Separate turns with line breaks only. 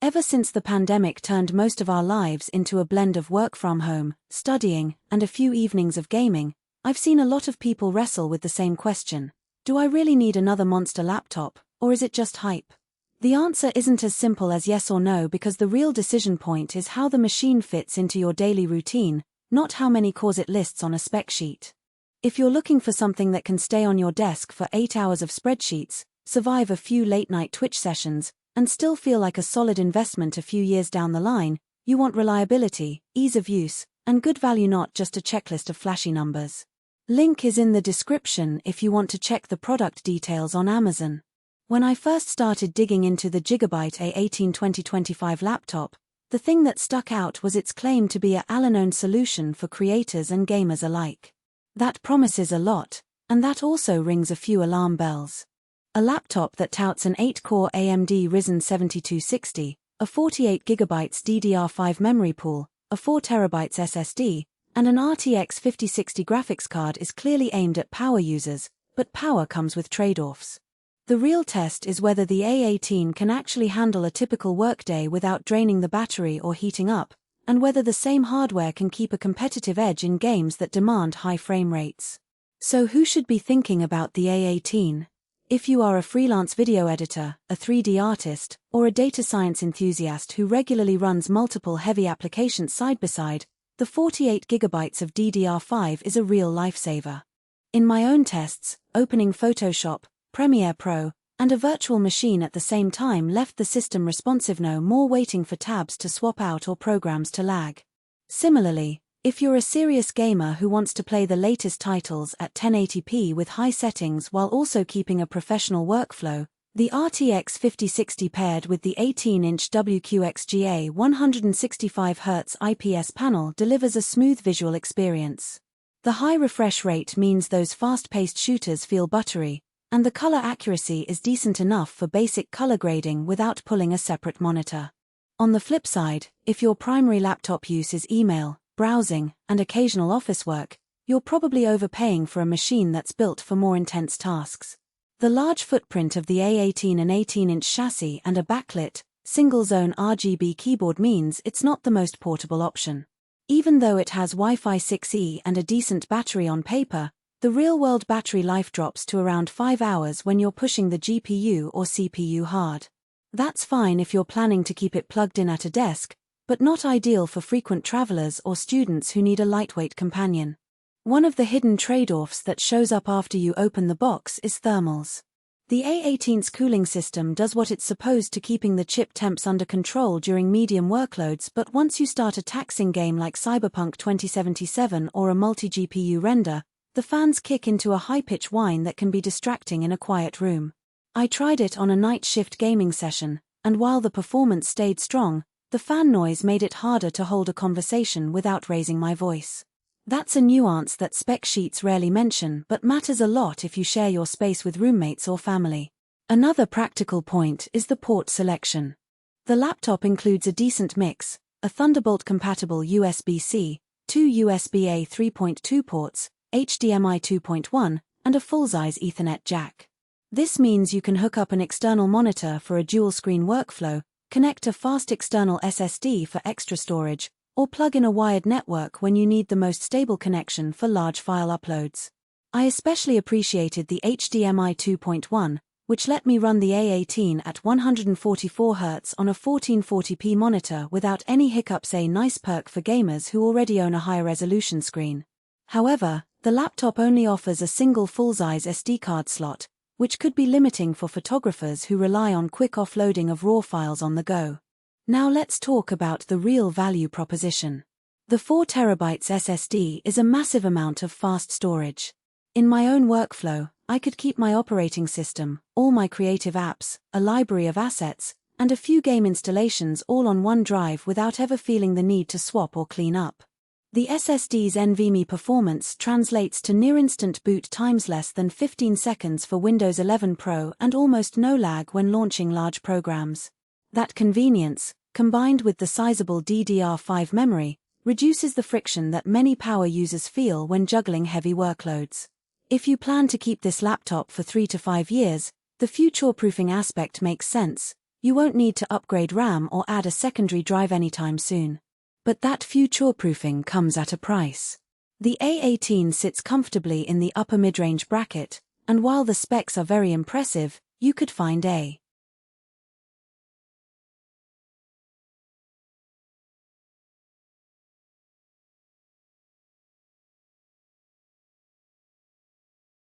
Ever since the pandemic turned most of our lives into a blend of work from home, studying, and a few evenings of gaming, I've seen a lot of people wrestle with the same question. Do I really need another monster laptop, or is it just hype? The answer isn't as simple as yes or no, because the real decision point is how the machine fits into your daily routine, not how many cores it lists on a spec sheet. If you're looking for something that can stay on your desk for 8 hours of spreadsheets, survive a few late-night Twitch sessions, and still feel like a solid investment a few years down the line, you want reliability, ease of use, and good value, not just a checklist of flashy numbers. Link is in the description if you want to check the product details on Amazon. When I first started digging into the GIGABYTE A18 2025 laptop, the thing that stuck out was its claim to be a all-in-one solution for creators and gamers alike. That promises a lot, and that also rings a few alarm bells. A laptop that touts an 8-core AMD Ryzen 7260, a 48GB DDR5 memory pool, a 4TB SSD, and an RTX 5060 graphics card is clearly aimed at power users, but power comes with trade-offs. The real test is whether the A18 can actually handle a typical workday without draining the battery or heating up, and whether the same hardware can keep a competitive edge in games that demand high frame rates. So who should be thinking about the A18? If you are a freelance video editor, a 3D artist, or a data science enthusiast who regularly runs multiple heavy applications side by side, the 48GB of DDR5 is a real lifesaver. In my own tests, opening Photoshop, Premiere Pro, and a virtual machine at the same time left the system responsive, no more waiting for tabs to swap out or programs to lag. Similarly, if you're a serious gamer who wants to play the latest titles at 1080p with high settings while also keeping a professional workflow, the RTX 5060 paired with the 18-inch WQXGA 165Hz IPS panel delivers a smooth visual experience. The high refresh rate means those fast-paced shooters feel buttery, and the color accuracy is decent enough for basic color grading without pulling a separate monitor. On the flip side, if your primary laptop use is email, browsing, and occasional office work, you're probably overpaying for a machine that's built for more intense tasks. The large footprint of the A18, an 18-inch chassis and a backlit, single-zone RGB keyboard means it's not the most portable option. Even though it has Wi-Fi 6E and a decent battery on paper, the real-world battery life drops to around 5 hours when you're pushing the GPU or CPU hard. That's fine if you're planning to keep it plugged in at a desk, but not ideal for frequent travelers or students who need a lightweight companion. One of the hidden trade-offs that shows up after you open the box is thermals. The A18's cooling system does what it's supposed to, keeping the chip temps under control during medium workloads, but once you start a taxing game like Cyberpunk 2077 or a multi-GPU render, the fans kick into a high-pitch whine that can be distracting in a quiet room. I tried it on a night shift gaming session, and while the performance stayed strong, the fan noise made it harder to hold a conversation without raising my voice. That's a nuance that spec sheets rarely mention but matters a lot if you share your space with roommates or family. Another practical point is the port selection. The laptop includes a decent mix, a Thunderbolt-compatible USB-C, 2 USB-A 3.2 ports, HDMI 2.1, and a full-size Ethernet jack. This means you can hook up an external monitor for a dual-screen workflow, connect a fast external SSD for extra storage, or plug in a wired network when you need the most stable connection for large file uploads. I especially appreciated the HDMI 2.1, which let me run the A18 at 144Hz on a 1440p monitor without any hiccups, a nice perk for gamers who already own a higher resolution screen. However, the laptop only offers a single full-size SD card slot, which could be limiting for photographers who rely on quick offloading of RAW files on the go. Now let's talk about the real value proposition. The 4TB SSD is a massive amount of fast storage. In my own workflow, I could keep my operating system, all my creative apps, a library of assets, and a few game installations all on one drive without ever feeling the need to swap or clean up. The SSD's NVMe performance translates to near-instant boot times, less than 15 seconds for Windows 11 Pro, and almost no lag when launching large programs. That convenience, combined with the sizable DDR5 memory, reduces the friction that many power users feel when juggling heavy workloads. If you plan to keep this laptop for 3 to 5 years, the future-proofing aspect makes sense. You won't need to upgrade RAM or add a secondary drive anytime soon. But that future-proofing comes at a price. The A18 sits comfortably in the upper mid-range bracket, and while the specs are very impressive, you could find a